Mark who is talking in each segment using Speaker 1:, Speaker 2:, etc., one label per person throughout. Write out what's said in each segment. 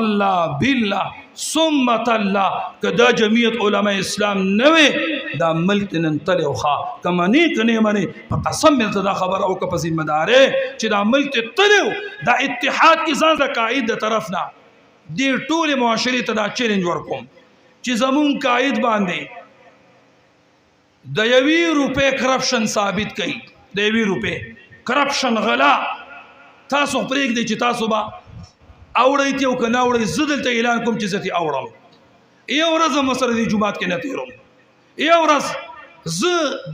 Speaker 1: والله بالله ثم الله کدا جمعیت علماء اسلام نوې دا ملک نن تلو خا کمنې کني منی په قسم مې دا خبر او که په ذمہ دار چې دا ملک تلو دا اتحاد کې ځان د قائد طرف نه دې ټول معاشري ته دا چیلنج ورکوم چې زمون قائد باندې د 1 روپے کرپشن ثابت کړي د 1 روپے کرپشن غلا تاسو پرېږ دي چې تاسو با اوړی ته او کنه اوړی زدل ته اعلان کوم چې زتي اوړم یو ورځ مسره دی جمعات کې نه تیروم یو ورځ ز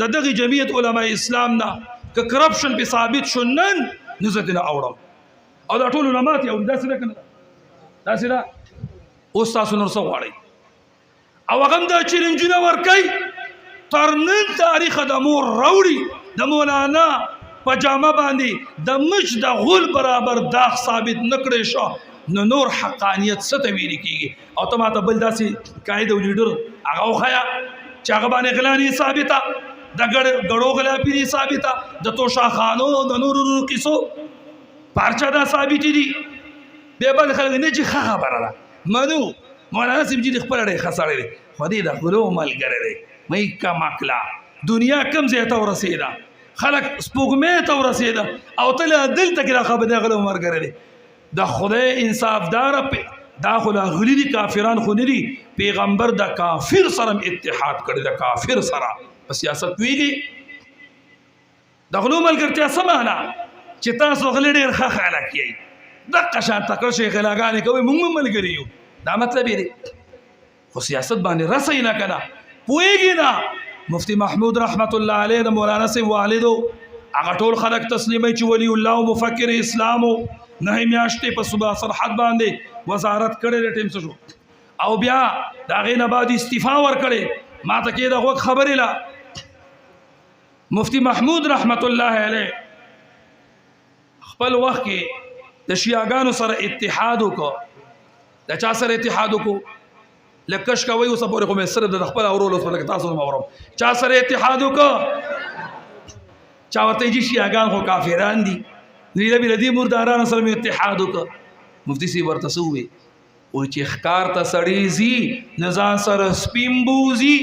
Speaker 1: د دغه جمعیت علماء اسلام نه ک کرپشن په ثابت شونن نزته نه اوړم او دا ټول علماء ته او داسې نه کنه داسې نه اوس تاسو نور څه غواړئ او هغه د چیلنجونه ورکي تر نن تاریخ د مور راوړي د مولانا پجامه باندې د مش د غول برابر داغ ثابت نکړې شو نو نور حقانیت څه ته ویل کیږي او ته ماته بل داسې قائد او لیډر هغه خیا چې هغه باندې غلاني ثابته د غړو غلا پیری ثابته د توشا خانو د نورو کیسو پارچا دا ثابت دي به بل خلک نه چې خبره ده منو مولانا سیم جی خپل اړه خسړې خو دې د غلو ملګری مې کا مکلا دنیا کم زه ته ورسېده خلق سپوږمۍ ته ورسېده او تل دلته کې راخه بده غلو مرګره د خدای انصاف دار دا خو غلی دي کافران خو نه دي پیغمبر د کافر سره اتحاد کړی د کافر سره په سیاست ویږي د غلو ملګرتیا سمانا چې تاسو غلی ډیر ښه خلک یې دغه شان تکړه شیخ لاګانې کوي موږ ملګری یو دا مطلب دی خو سیاست باندې رسې نه کړه پوهیږي نه مفتی محمود رحمت الله علیه د مولانا سی والدو هغه ټول خلک تسلیمي چې ولی الله مفکر اسلام نه میاشتې په صبح سرحد باندې وزارت کړي ټیم څه شو او بیا دا غینه بعد استعفا ور کړي ما ته کې دا خبرې لا مفتی محمود رحمت الله علیه خپل وخت کې د شیعاګانو سره اتحاد وکړ د چا سره اتحاد وکړ لکش کوي اوس پورې کوم سره د خپل اورولو سره تاسو نو اورم چا سره اتحاد وکړه چا ورته چې شیعاګان خو کافران دي نیله بل دي مردارانو سره اتحاد وکړه مفتی سی ورته سوې او چې ښکار ته سړی زی نزان سره سپیمبوزی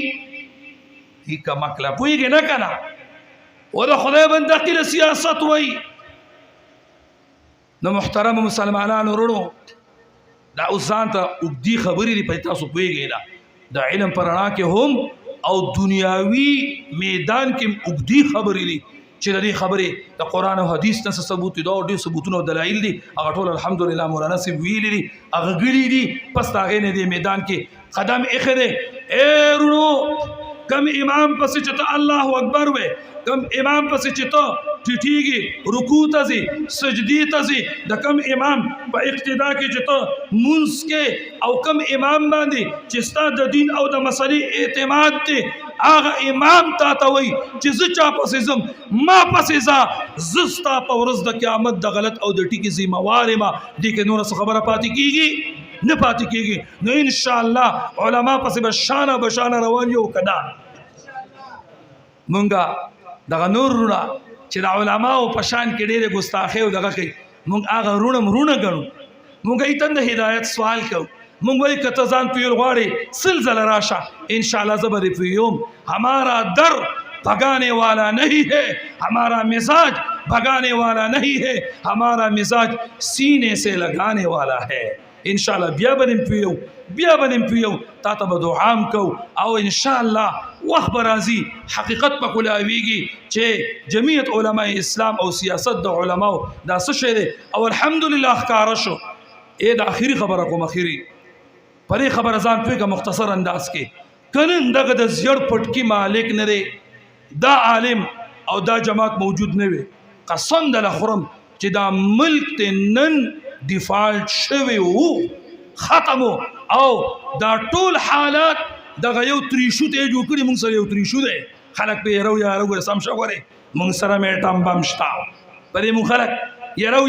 Speaker 1: هیڅ مکلا پویږي نه کنه او د خدای بنده کې سیاست وای نو محترم مسلمانانو ورونو دا اوسان ته وګدي خبرې لري په تاسو پويږئ دا د علم پرانا کې هم او دنیاوي میدان کې وګدي خبرې لري چې د دې خبرې د قران او حديث ته ثبوت دي او ډېر ثبوتونه او دلایل دي هغه ټول الحمدلله مولانا سی ویلي دي هغه غلي دي پس هغه نه دي میدان کې قدم اخره اے ورونو کم امام پس چې ته الله اکبر وې کم امام پس چې ته ټیټیږي رکوع ته ځي سجدي ته ځي د کم امام په اقتدا کې چې ته مونږ کې او کم امام باندې چې ستاسو د دین او د مسلې اعتماد دی هغه امام تا ته وایي چې زه چا پسې ځم ما پسې ځه زه ستا په ورځ د قیامت د غلط او د ټیکې ذمہوار یم دې کې نور څه خبره پاتې کیږي نه پاتې کیږي نو ان شاء الله علما پسې بشانه روان یو کدا مونږه دغه نورونه چې د علماو په شان کې ډېرې ګستاخۍ او دغه کوي مونږ هغه رونه ګڼو مونږ یې تند هدایت سوال کوو مونږ وایي که ته ځان پیل غواړې سلزله راشه انشاءاللہ زه به دې پیوم ہمارا در بھگانے والا نہیں ہے ہمارا مزاج بھگانے والا نہیں ہے ہمارا مزاج سینے سے لگانے والا ہے انشاءاللہ بیا بنیم پیو تا ته به دعام کو او انشاءاللہ وخت برازي حقیقت په کولاویږي چې جمعیت علماء اسلام او سیاست د علماو دا څه شی دی او الحمدلله ښکارا شو اې د اخیری خبره کوم اخیری پرې خبره ځان په مختصر انداز کې کنن دغه د زیړ پټکی مالک نه دی دا عالم او دا جماعت موجود نه وي قسم د لخرم چې دا ملک ته نن ډیفالت شوی وو ختمو او دا ټول حالات دغه یو تریشو ته جوړ کړی مونږ سره یو تریشو دی خلک په یارو ګره سم شو غره مونږ سره میټم بم شتا پرې مونږ خلک یارو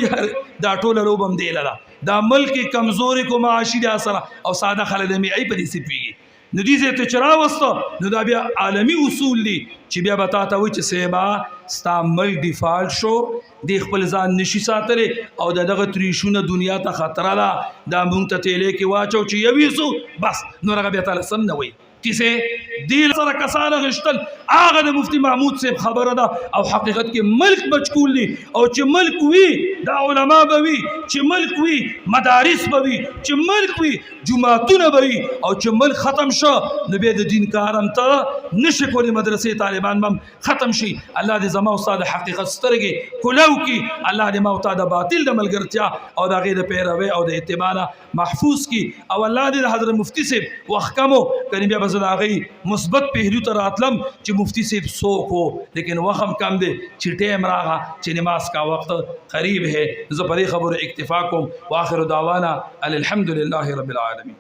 Speaker 1: دا ټول روبم دی لاله دا ملک کمزوري کو معاشي دا سره او ساده خلک می ای په دې سپیږي نو دې ځای ته چې راوسته نو دا بیا عالمي اصول دي چې بیا به تا ته وایي چې سیبا ستا ملک ډیفالټ شو دې خپل ځان نشي ساتلی او د دغه تریشونه دنیا ته خطره ده دا مونږ ته تیلې کې واچو چې یویسو بس نور هغه بیا تعالی سم نه وایي کیسه دیل سره کسانه غشتل هغه د مفتی محمود صاحب خبره ده او حقیقت کې ملک مچکول دي او چې ملک وي دا علما به وي چې ملک وي مدارس به وي چې ملک وي جماعتونه به وي او چې ملک ختم شو نو بیا د دین کارم ته نشي کولی مدرسې طالبان هم ختم شي الله دې زما استاد حقیقت سترګې کولو کی الله دې ما او تا د باطل د ملګرتیا او د غیر پیروي او د اتباع محفوظ کی او الله دې حضرت مفتی صاحب وختمو کني بیا زه د هغې مثبت پهلو ته راتلم چې مفتی صاحب څوک و لیکن وخت هم کم دی چې ټیم راغه چې نماز کا وقت قریب ہے زه په دې خبرو اکتفا کوم واخر دعوانا الحمد لله رب العالمین